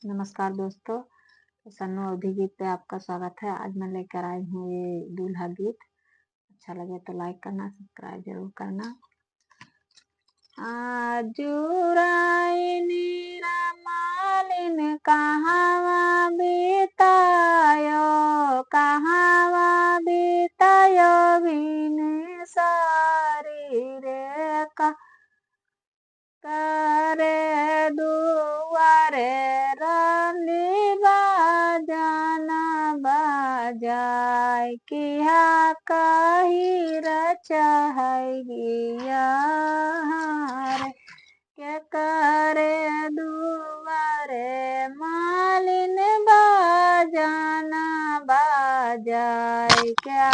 नमस्कार दोस्तों, सन्नू अवधी गीत पे आपका स्वागत है। आज मैं लेकर आई हूँ ये दूल्हा गीत। अच्छा लगे तो लाइक करना, सब्सक्राइब जरूर करना। आजुराइनी मालिन कहवा बितायो, कहवा बितायो बिन सारी रे का करे दुआरे रंदी बाजाना बाजाय किया कही रचाई गिया रे के करे दुआरे मालिन बाजाना बाजाय क्या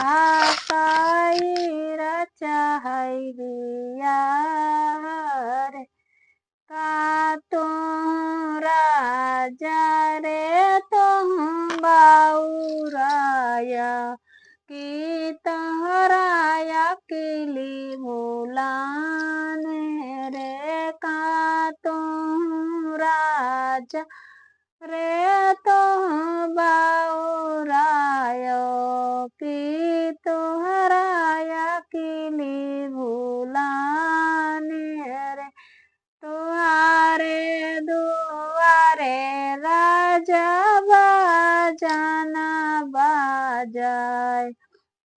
कही रचाई गिया रे का तुम राजा रे तुम बाउराया की तहराया किली भूलाने रे का तुम राजा रे तुम बाउरायो की तोहराया किली भूलाने रे तुहारे दुआरे राजा बाजाना बाजाय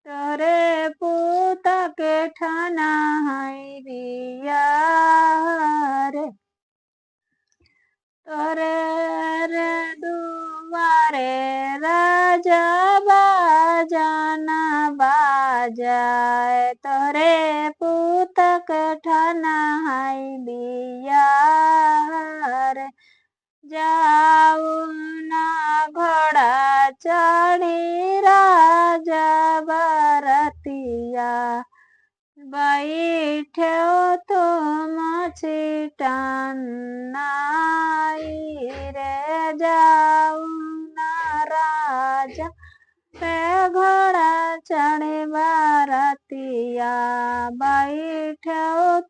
तोरे पूत के ठाना है रिया रे तोरे रे दुआरे राजा बाजाना बाजाय तोरे पूत के ठाना है बिया रे जाऊ ना घोड़ा चढ़ी राजा बरतिया बैठो तुम छिटन रे जाऊ ना राजा पे घोड़ा चढ़े बरतिया बैठो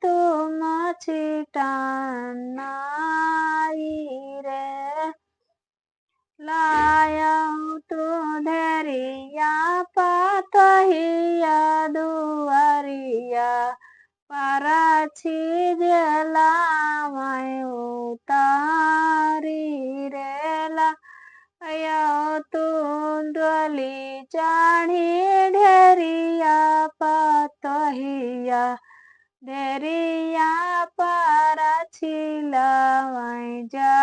तुम छिटन रे लायऊ तू धरिया पातहिया दुआरिया पाराछी जलामय उतारी रेला अयो तू डोली चढ़ी ढेरिया पातहिया ढेरिया पाराछी लामय जा